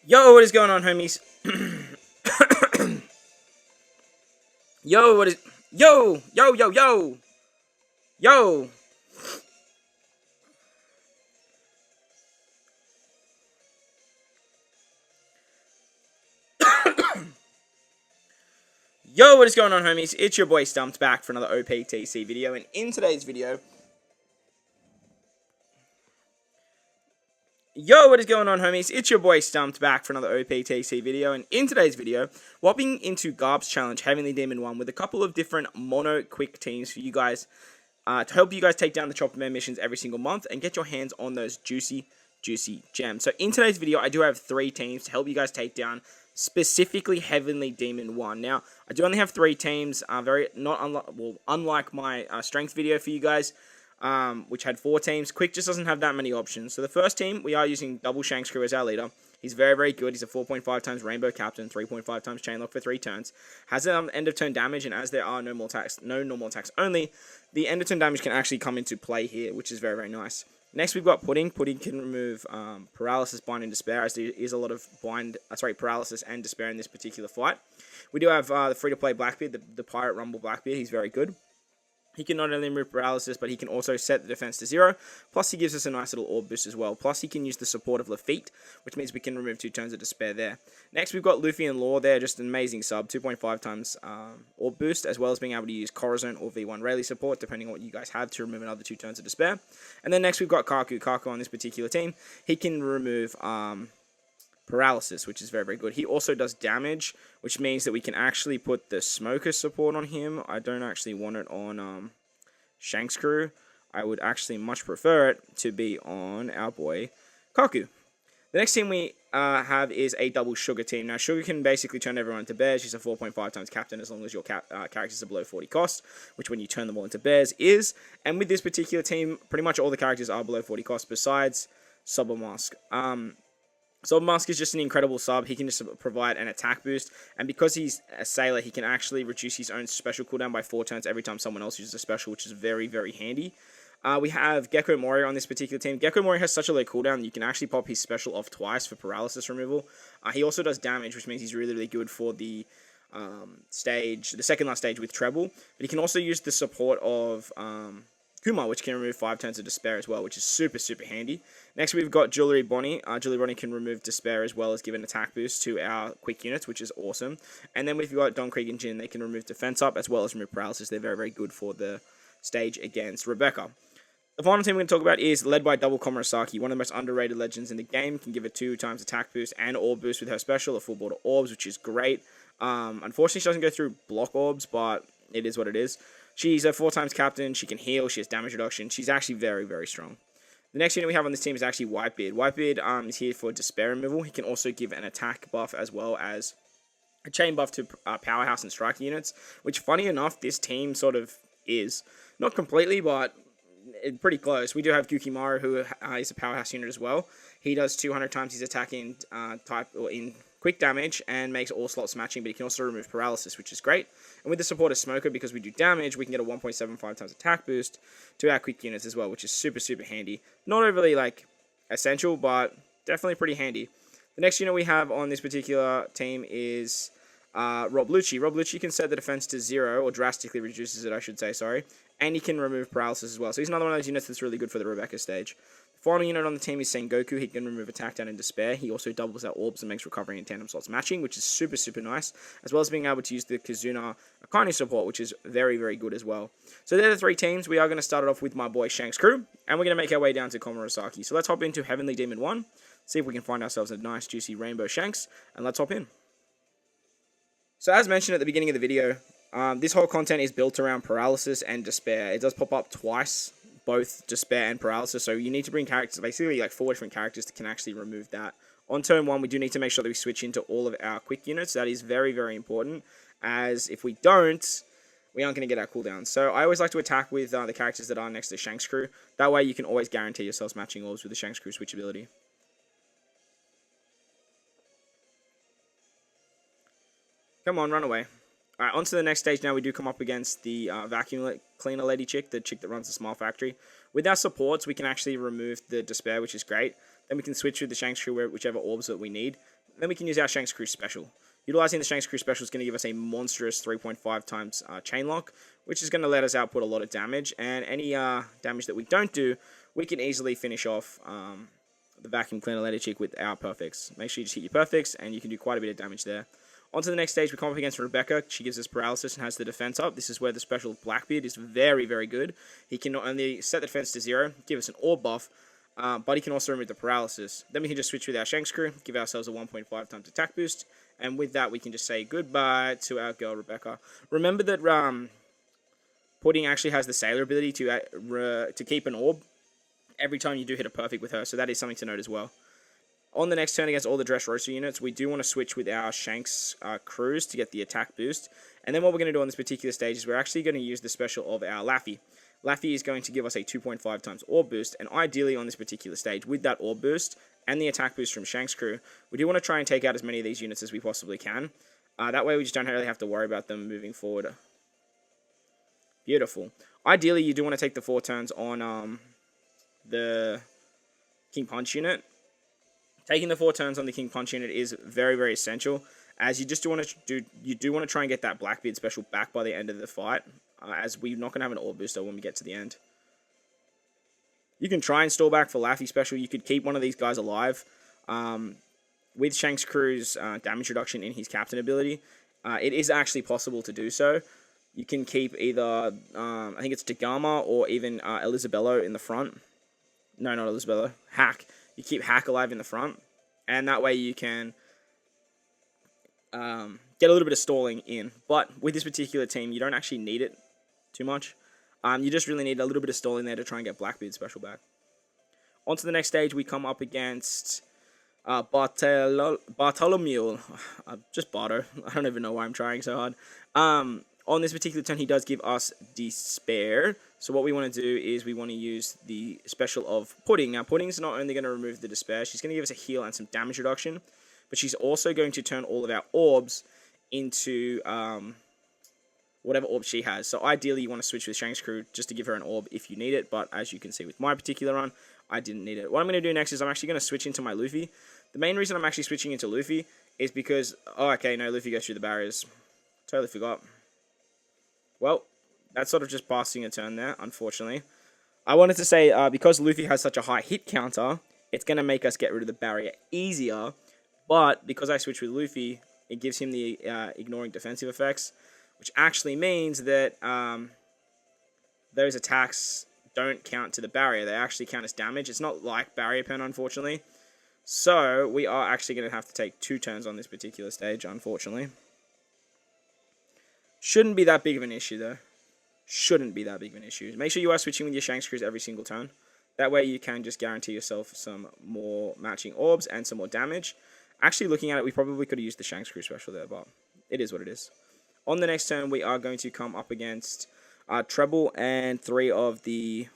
Yo, what is going on, homies? Yo, what is... Yo! Yo, yo, yo! Yo! Yo, what is going on, homies? It's your boy Stumped back for another Optc video, and in today's video... Yo, what is going on, homies? It's your boy Stumped back for another OPTC video, and in today's video, we're hopping into Garp's challenge, Heavenly Demon 1, with a couple of different mono quick teams for you guys, to help you guys take down the Chopper Man missions every single month, and get your hands on those juicy gems. So in today's video, I do have 3 teams to help you guys take down, specifically Heavenly Demon 1. Now, I do only have 3 teams, unlike my strength video for you guys, which had 4 teams. Quick just doesn't have that many options. So the first team, we are using double Shanks crew as our leader. He's very, very good. He's a 4.5 times Rainbow Captain, 3.5 times Chainlock for 3 turns. Has end of turn damage, and as there are no normal attacks only, the end of turn damage can actually come into play here, which is very, very nice. Next, we've got Pudding. Pudding can remove Paralysis, Bind, and Despair, as there is a lot of Paralysis and Despair in this particular fight. We do have the free-to-play Blackbeard, the Pirate Rumble Blackbeard. He's very good. He can not only remove Paralysis, but he can also set the defense to 0. Plus, he gives us a nice little orb boost as well. Plus, he can use the support of Lafitte, which means we can remove 2 turns of Despair there. Next, we've got Luffy and Law there, just an amazing sub. 2.5 times orb boost, as well as being able to use Corazon or V1 Rayleigh support, depending on what you guys have, to remove another 2 turns of Despair. And then next, we've got Kaku. Kaku on this particular team, he can remove Paralysis, which is very, very good. He also does damage, which means that we can actually put the Smoker support on him. I don't actually want it on Shanks crew. I would actually much prefer it to be on our boy Kaku. The next team we have is a double Sugar team. Now, Sugar can basically turn everyone into bears. She's a 4.5 times captain as long as your characters are below 40 cost, which when you turn them all into bears is. And with this particular team, pretty much all the characters are below 40 cost besides Sober Mask. Sober Mask is just an incredible sub. He can just provide an attack boost, and because he's a sailor, he can actually reduce his own special cooldown by 4 turns every time someone else uses a special, which is very, very handy. We have Gecko Mori on this particular team. Gecko Mori has such a low cooldown, you can actually pop his special off twice for paralysis removal. He also does damage, which means he's really, really good for the the second last stage with treble, but he can also use the support of Kumo, which can remove 5 turns of Despair as well, which is super, super handy. Next, we've got Jewelry Bonnie. Jewelry Bonnie can remove Despair as well as give an attack boost to our quick units, which is awesome. And then we've got Don Krieg and Jin. They can remove Defense up as well as remove Paralysis. They're very, very good for the stage against Rebecca. The final team we're going to talk about is led by double Komorosaki, one of the most underrated legends in the game. Can give a 2 times attack boost and orb boost with her special, a full board of orbs, which is great. Unfortunately, she doesn't go through block orbs, but it is what it is. She's a 4 times captain. She can heal. She has damage reduction. She's actually very, very strong. The next unit we have on this team is actually Whitebeard. Whitebeard is here for Despair removal. He can also give an attack buff as well as a chain buff to Powerhouse and Striker units, which, funny enough, this team sort of is. Not completely, but pretty close. We do have Gukimaru, who is a Powerhouse unit as well. He does 200 times his attack in quick damage and makes all slots matching, but he can also remove Paralysis, which is great. And with the support of Smoker, because we do damage, we can get a 1.75 times attack boost to our quick units as well, which is super, super handy. Not overly, essential, but definitely pretty handy. The next unit we have on this particular team is Rob Lucci. Rob Lucci can set the defense to 0, or drastically reduces it, I should say, sorry. And he can remove Paralysis as well. So he's another one of those units that's really good for the Rebecca stage. The final unit on the team is Sengoku. He can remove Attack Down and Despair. He also doubles our orbs and makes recovery and tandem slots matching, which is super, super nice, as well as being able to use the Kazuna Akane support, which is very, very good as well. So they're the 3 teams. We are going to start it off with my boy Shanks crew, and we're going to make our way down to Komorosaki. So let's hop into Heavenly Demon 1, see if we can find ourselves a nice, juicy Rainbow Shanks, and let's hop in. So as mentioned at the beginning of the video, this whole content is built around Paralysis and Despair. It does pop up twice, both Despair and Paralysis, so you need to bring characters, basically 4 different characters that can actually remove that. On turn 1, we do need to make sure that we switch into all of our quick units. That is very, very important, as if we don't, we aren't going to get our cooldowns. So I always like to attack with the characters that are next to Shanks crew. That way you can always guarantee yourselves matching orbs with the Shanks crew switchability. Come on, run away. Alright, on to the next stage now. We do come up against the vacuum cleaner lady chick, the chick that runs the smile factory. With our supports, we can actually remove the Despair, which is great. Then we can switch with the Shanks crew whichever orbs that we need. Then we can use our Shanks Crew special. Utilizing the Shanks Crew special is going to give us a monstrous 3.5 times chain lock, which is going to let us output a lot of damage. And any damage that we don't do, we can easily finish off the vacuum cleaner lady chick with our perfects. Make sure you just hit your perfects, and you can do quite a bit of damage there. On to the next stage, we come up against Rebecca. She gives us paralysis and has the defense up. This is where the special Blackbeard is very, very good. He can not only set the defense to 0, give us an orb buff, but he can also remove the paralysis. Then we can just switch with our Shanks Crew, give ourselves a 1.5 times attack boost, and with that we can just say goodbye to our girl Rebecca. Remember that Pudding actually has the Sailor ability to keep an orb every time you do hit a perfect with her, so that is something to note as well. On the next turn against all the Dressrosa units, we do want to switch with our Shanks crews to get the attack boost. And then what we're going to do on this particular stage is we're actually going to use the special of our Laffy. Laffy is going to give us a 2.5 times orb boost, and ideally on this particular stage, with that orb boost and the attack boost from Shanks crew, we do want to try and take out as many of these units as we possibly can. That way we just don't really have to worry about them moving forward. Beautiful. Ideally, you do want to take the 4 turns on the King Punch unit. Taking the 4 turns on the King Punch unit is very, very essential, as you just want to try and get that Blackbeard special back by the end of the fight, as we're not going to have an orb booster when we get to the end. You can try and stall back for Laffy special. You could keep one of these guys alive. With Shanks Crew's damage reduction in his captain ability, it is actually possible to do so. You can keep either, I think it's Dagama or even Elisabello in the front. No, not Elisabello. Hack. You keep Hack alive in the front, and that way you can get a little bit of stalling in. But with this particular team, you don't actually need it too much. You just really need a little bit of stalling there to try and get Blackbeard special back. On to the next stage, we come up against Bartolomeo. Just Barto. I don't even know why I'm trying so hard. On this particular turn, he does give us Despair. So what we want to do is we want to use the special of Pudding. Now, Pudding's not only going to remove the Despair, she's going to give us a heal and some damage reduction, but she's also going to turn all of our orbs into whatever orb she has. So ideally, you want to switch with Shanks Crew just to give her an orb if you need it, but as you can see with my particular run, I didn't need it. What I'm going to do next is I'm actually going to switch into my Luffy. The main reason I'm actually switching into Luffy is because, oh, okay, no, Luffy goes through the barriers. Totally forgot. Well, that's sort of just passing a turn there, unfortunately. I wanted to say, because Luffy has such a high hit counter, it's going to make us get rid of the barrier easier, but because I switch with Luffy, it gives him the ignoring defensive effects, which actually means that those attacks don't count to the barrier. They actually count as damage. It's not like barrier pen, unfortunately. So, we are actually going to have to take 2 turns on this particular stage, unfortunately. Shouldn't be that big of an issue, though. Shouldn't be that big of an issue. Make sure you are switching with your Shanks Crews every single turn. That way you can just guarantee yourself some more matching orbs and some more damage. Actually, looking at it, we probably could have used the Shanks Crew special there, but it is what it is. On the next turn, we are going to come up against Treble and 3 of the...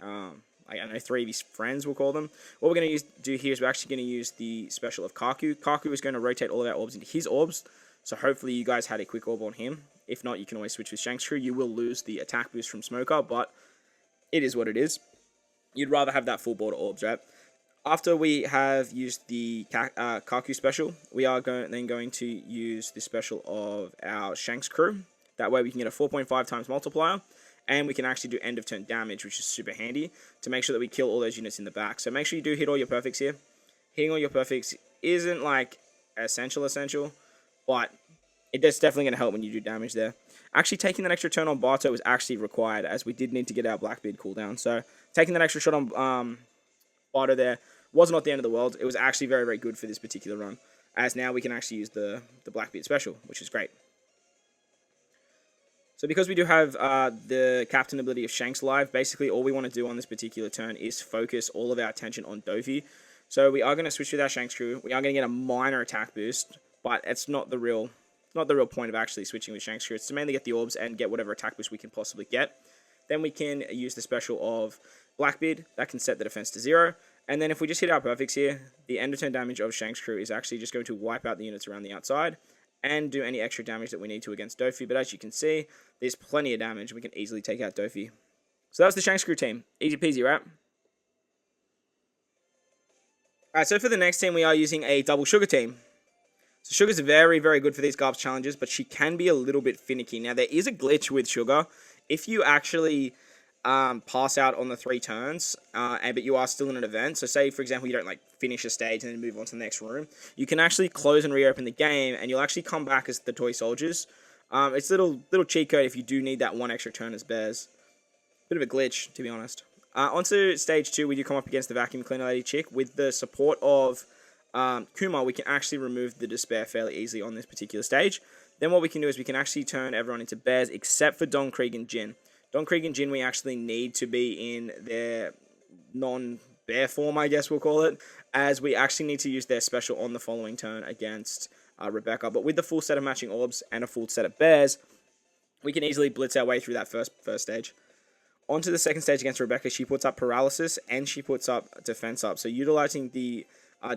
I don't know, 3 of his friends, we'll call them. What we're going to do here is we're actually going to use the special of Kaku. Kaku is going to rotate all of our orbs into his orbs. So hopefully you guys had a quick orb on him. If not, you can always switch with Shanks Crew. You will lose the attack boost from Smoker, but it is what it is. You'd rather have that full border orbs, right? After we have used the Kaku special, we are then going to use the special of our Shanks Crew. That way we can get a 4.5 times multiplier, and we can actually do end of turn damage, which is super handy to make sure that we kill all those units in the back. So make sure you do hit all your perfects here. Hitting all your perfects isn't like essential, but it's definitely going to help when you do damage there. Actually, taking that extra turn on Barto was actually required, as we did need to get our Blackbeard cooldown. So taking that extra shot on Barto there was not the end of the world. It was actually very, very good for this particular run, as now we can actually use the Blackbeard special, which is great. So because we do have the captain ability of Shanks live, basically all we want to do on this particular turn is focus all of our attention on Dofi. So we are going to switch with our Shanks Crew. We are going to get a minor attack boost, but it's not the real point of actually switching with Shanks Crew. It's to mainly get the orbs and get whatever attack boost we can possibly get. Then we can use the special of Blackbeard. That can set the defense to 0. And then if we just hit our perfects here, the end of turn damage of Shanks Crew is actually just going to wipe out the units around the outside and do any extra damage that we need to against Dofi. But as you can see, there's plenty of damage. We can easily take out Dofi. So that was the Shanks Crew team. Easy peasy, right? Alright, so for the next team, we are using a double Sugar team. So Sugar's very, very good for these Garp challenges, but she can be a little bit finicky. Now, there is a glitch with Sugar. If you actually pass out on the 3 turns, but you are still in an event, so say, for example, you don't like finish a stage and then move on to the next room, you can actually close and reopen the game, and you'll actually come back as the Toy Soldiers. It's a little cheat code if you do need that 1 extra turn as bears. Bit of a glitch, to be honest. Onto stage 2, we do come up against the Vacuum Cleaner Lady chick. With the support of Kumo, we can actually remove the Despair fairly easily on this particular stage. Then what we can do is we can actually turn everyone into bears except for Don Krieg and Jin. Don Krieg and Jin we actually need to be in their non-bear form, I guess we'll call it, as we actually need to use their special on the following turn against Rebecca. But with the full set of matching orbs and a full set of bears, we can easily blitz our way through that first stage. Onto the second stage against Rebecca, she puts up Paralysis and she puts up Defense up. So utilizing the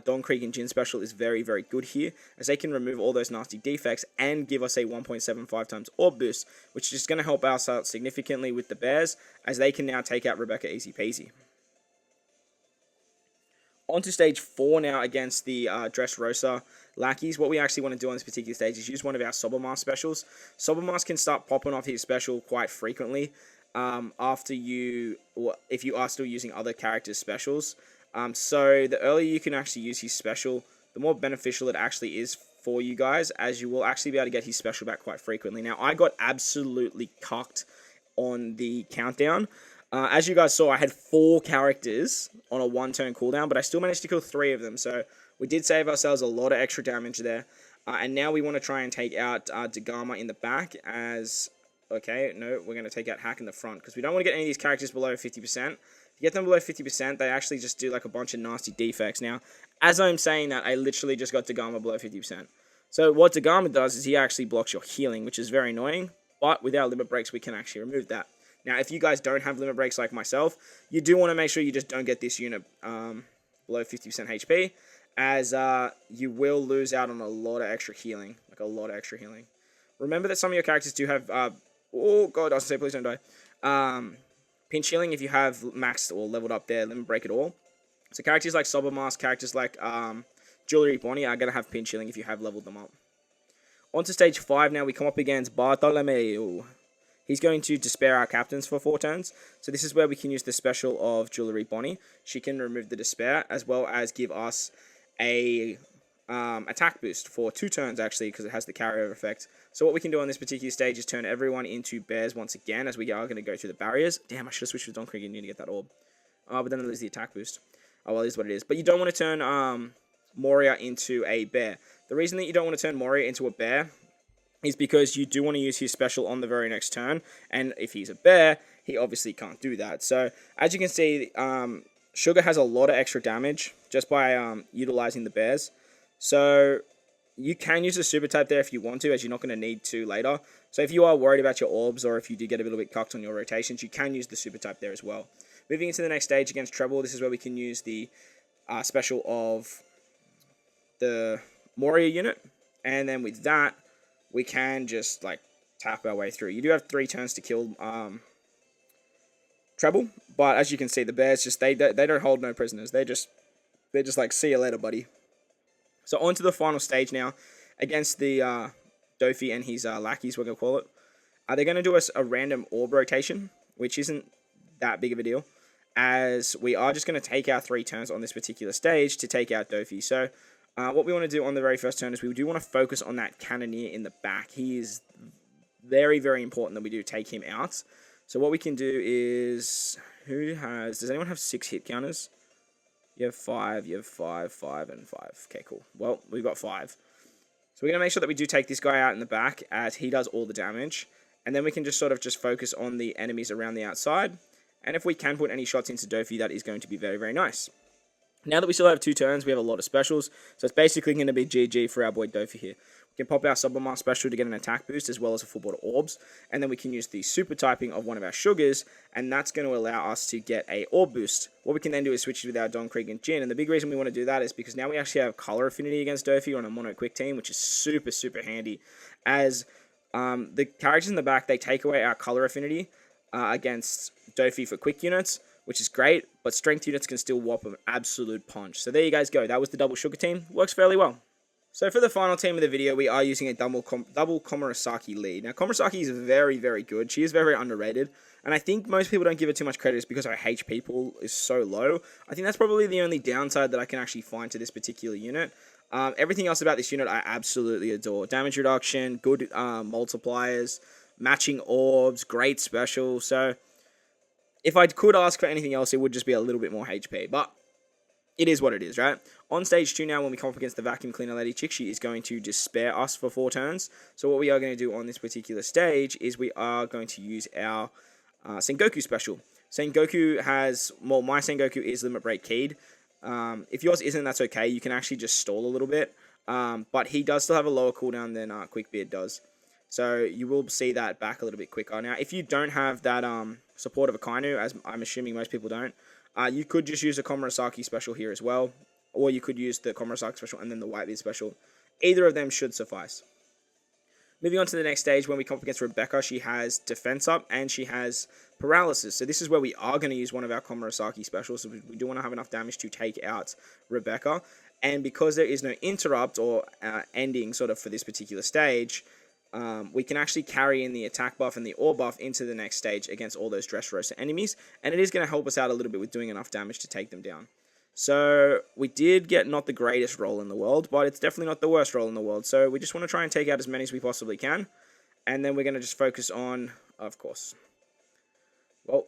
Don Krieg and Jin special is very, very good here, as they can remove all those nasty defects and give us a 1.75 times orb boost, which is going to help us out significantly with the bears, as they can now take out Rebecca easy peasy. On to stage 4 now against the Dressrosa lackeys. What we actually want to do on this particular stage is use one of our Sobermask specials. Sobermask can start popping off his special quite frequently if you are still using other characters' specials. So the earlier you can actually use his special, the more beneficial it actually is for you guys, as you will actually be able to get his special back quite frequently. Now, I got absolutely cucked on the countdown. As you guys saw, I had 4 characters on a 1-turn cooldown, but I still managed to kill 3 of them, so we did save ourselves a lot of extra damage there. And now we want to try and take out Dagama in the back as... Okay, no, we're going to take out Hack in the front, because we don't want to get any of these characters below 50%. To get them below 50%, they actually just do like a bunch of nasty defects. Now, as I'm saying that, I literally just got Dagama below 50%. So what Dagama does is he actually blocks your healing, which is very annoying, but with our limit breaks, we can actually remove that. Now, if you guys don't have limit breaks like myself, you do want to make sure you just don't get this unit below 50% HP, as you will lose out on a lot of extra healing, Remember that some of your characters do have... oh god, I was going to say, please don't die. Pinch healing if you have maxed or leveled up their limit break at all. So characters like Sobermask, characters like Jewelry Bonnie are going to have pinch healing if you have leveled them up. On to stage 5 now, we come up against Bartolomeo. He's going to despair our captains for 4 turns. So this is where we can use the special of Jewelry Bonnie. She can remove the despair, as well as give us a attack boost for 2 turns, actually, because it has the carryover effect. So what we can do on this particular stage is turn everyone into bears once again, as we are going to go through the barriers. Damn, I should have switched with Don Krieg and to get that orb. But then I lose the attack boost. Oh, well, it is what it is. But you don't want to turn Moria into a bear. The reason that you don't want to turn Moria into a bear is because you do want to use his special on the very next turn, and if he's a bear, he obviously can't do that. So, as you can see, Sugar has a lot of extra damage just by utilizing the bears. So, you can use a super type there if you want to, as you're not going to need to later. So, if you are worried about your orbs, or if you do get a little bit cocked on your rotations, you can use the super type there as well. Moving into the next stage against Treble, this is where we can use the special of the Moria unit, and then with that, we can just like tap our way through. You do have 3 turns to kill Treble, but as you can see, the bears just they don't hold no prisoners. They're just like, see you later, buddy. So on to the final stage now against the Dofi and his lackeys, we're gonna call it. They're gonna do us a random orb rotation, which isn't that big of a deal, as we are just gonna take our 3 turns on this particular stage to take out Dofi. So what we want to do on the very first turn is we do want to focus on that Cannoneer in the back. He is very, very important that we do take him out. So what we can do is... Does anyone have 6 hit counters? You have 5, you have 5, 5, and 5. Okay, cool. Well, we've got 5. So we're going to make sure that we do take this guy out in the back, as he does all the damage. And then we can just sort of just focus on the enemies around the outside. And if we can put any shots into Dofi, that is going to be very, very nice. Now that we still have 2 turns, we have a lot of specials, so it's basically going to be GG for our boy Dofi here. We can pop our Submarine special to get an attack boost, as well as a full board of orbs, and then we can use the super typing of one of our sugars, and that's going to allow us to get a orb boost. What we can then do is switch it with our Don Krieg and Jin, and the big reason we want to do that is because now we actually have color affinity against Dofi on a mono quick team, which is super, super handy, as the characters in the back, they take away our color affinity against Dofi for quick units, which is great, but strength units can still whop an absolute punch. So there you guys go. That was the double sugar team. Works fairly well. So for the final team of the video, we are using a double Komorosaki lead. Now, Komorosaki is very, very good. She is very, very underrated. And I think most people don't give her too much credit because her HP pool is so low. I think that's probably the only downside that I can actually find to this particular unit. Everything else about this unit I absolutely adore. Damage reduction, good multipliers, matching orbs, great special. So if I could ask for anything else, it would just be a little bit more HP. But it is what it is, right? On stage 2 now, when we come up against the vacuum cleaner lady chick, she is going to despair us for 4 turns. So what we are going to do on this particular stage is we are going to use our Sengoku special. Sengoku has, well, my Sengoku is limit break keyed. If yours isn't, that's okay. You can actually just stall a little bit. But he does still have a lower cooldown than Quick Beard does. So you will see that back a little bit quicker. Now, if you don't have that support of a Kainu, as I'm assuming most people don't, you could just use a Komorosaki special here as well. Or you could use the Komorosaki special and then the Whitebeard special. Either of them should suffice. Moving on to the next stage, when we come up against Rebecca, she has defense up and she has paralysis. So this is where we are going to use one of our Komorosaki specials. So we do want to have enough damage to take out Rebecca. And because there is no interrupt or ending sort of for this particular stage, we can actually carry in the attack buff and the ore buff into the next stage against all those Dressrosa enemies. And it is going to help us out a little bit with doing enough damage to take them down. So we did get not the greatest roll in the world, but it's definitely not the worst roll in the world. So we just want to try and take out as many as we possibly can. And then we're going to just focus on, of course, well,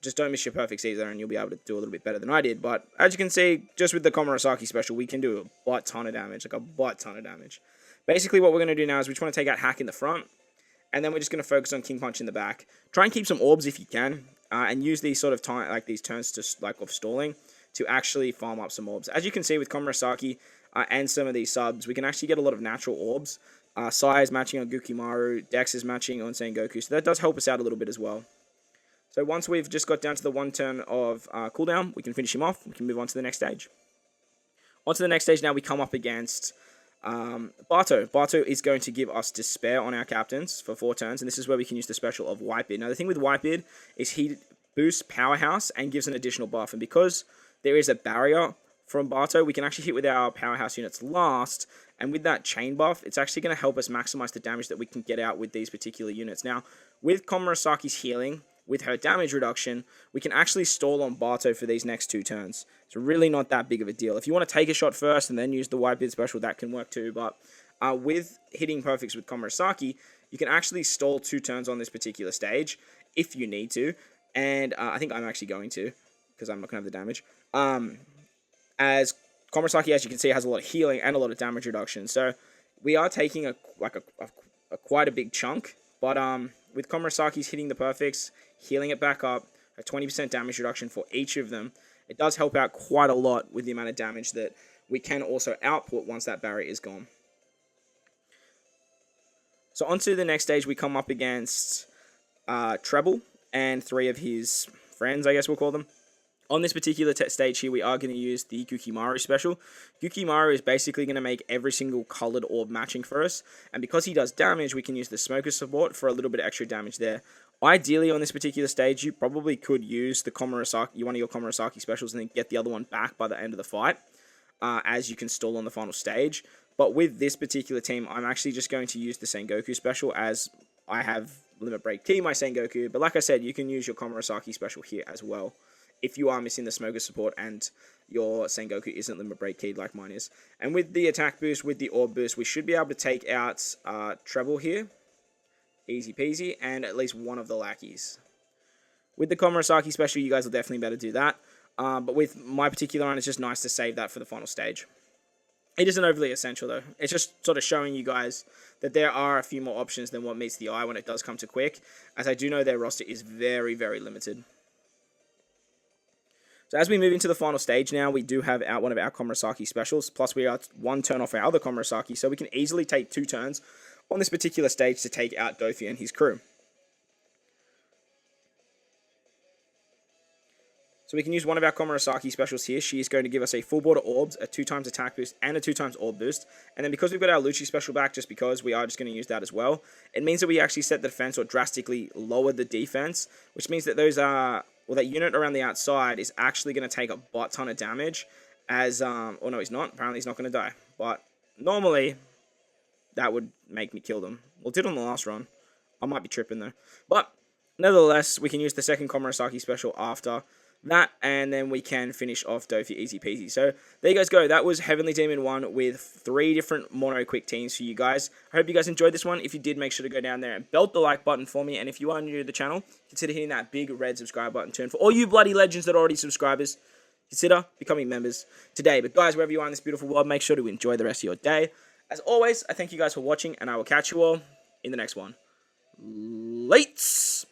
just don't miss your perfects either and you'll be able to do a little bit better than I did. But as you can see, just with the Komorosaki special, we can do a butt ton of damage, like a butt ton of damage. Basically what we're going to do now is we just want to take out Hack in the front. And then we're just going to focus on King Punch in the back. Try and keep some orbs if you can. And use these sort of time, like these turns to like of stalling, to actually farm up some orbs. As you can see with Komorosaki and some of these subs, we can actually get a lot of natural orbs. Sai is matching on Gukimaru, Dex is matching on Sengoku, so that does help us out a little bit as well. So once we've just got down to the 1 turn of cooldown, we can finish him off, we can move on to the next stage. On to the next stage now, we come up against Bato. Bato is going to give us Despair on our captains for 4 turns, and this is where we can use the special of Whitebeard. Now the thing with Whitebeard is he boosts Powerhouse and gives an additional buff, and because there is a barrier from Bato, we can actually hit with our Powerhouse units last, and with that chain buff, it's actually going to help us maximize the damage that we can get out with these particular units. Now, with Komorosaki's healing, with her damage reduction, we can actually stall on Bato for these next 2 turns. It's really not that big of a deal. If you want to take a shot first and then use the Whitebeard special, that can work too, but with hitting perfects with Komorosaki, you can actually stall 2 turns on this particular stage, if you need to, and I think I'm actually going to, because I'm not going to have the damage. As Komorosaki, as you can see, has a lot of healing and a lot of damage reduction. So we are taking quite a big chunk. But with Komorosaki's hitting the perfects, healing it back up, a 20% damage reduction for each of them, it does help out quite a lot with the amount of damage that we can also output once that barrier is gone. So on to the next stage, we come up against Treble and 3 of his friends, I guess we'll call them. On this particular stage here, we are going to use the Gukimaru special. Gukimaru is basically going to make every single colored orb matching for us. And because he does damage, we can use the Smoker support for a little bit of extra damage there. Ideally, on this particular stage, you probably could use the Komorosaki, one of your Komorosaki specials, and then get the other one back by the end of the fight, as you can stall on the final stage. But with this particular team, I'm actually just going to use the Sengoku special, as I have Limit Break Key my Sengoku. But like I said, you can use your Komorosaki special here as well, if you are missing the Smoker support and your Sengoku isn't Limit Break keyed like mine is. And with the attack boost, with the orb boost, we should be able to take out Treble here. Easy peasy, and at least one of the lackeys. With the Komorosaki special, you guys will definitely be able to do that. But with my particular one, it's just nice to save that for the final stage. It isn't overly essential though. It's just sort of showing you guys that there are a few more options than what meets the eye when it does come to Quick, as I do know their roster is very, very limited. So as we move into the final stage now, we do have one of our Komorosaki specials, plus we are 1 turn off our other Komorosaki, so we can easily take 2 turns on this particular stage to take out Dofi and his crew. So we can use one of our Komorosaki specials here. She is going to give us a full border orbs, a 2x attack boost, and a 2x orb boost. And then because we've got our Lucci special back, just because we are just going to use that as well, it means that we actually set the defense or drastically lower the defense, which means that those or that unit around the outside is actually going to take a butt ton of damage as, or no, he's not. Apparently he's not going to die. But normally, that would make me kill them. Well, it did on the last run. I might be tripping though. But nevertheless, we can use the second Komorosaki special after that, and then we can finish off Dofi easy peasy. So there you guys go. That was Heavenly Demon 1 with 3 different mono quick teams for you guys. I hope you guys enjoyed this one. If you did, make sure to go down there and belt the like button for me. And if you are new to the channel, consider hitting that big red subscribe button too. And for all you bloody legends that are already subscribers, consider becoming members today. But guys, wherever you are in this beautiful world, make sure to enjoy the rest of your day. As always, I thank you guys for watching, and I will catch you all in the next one. Lates!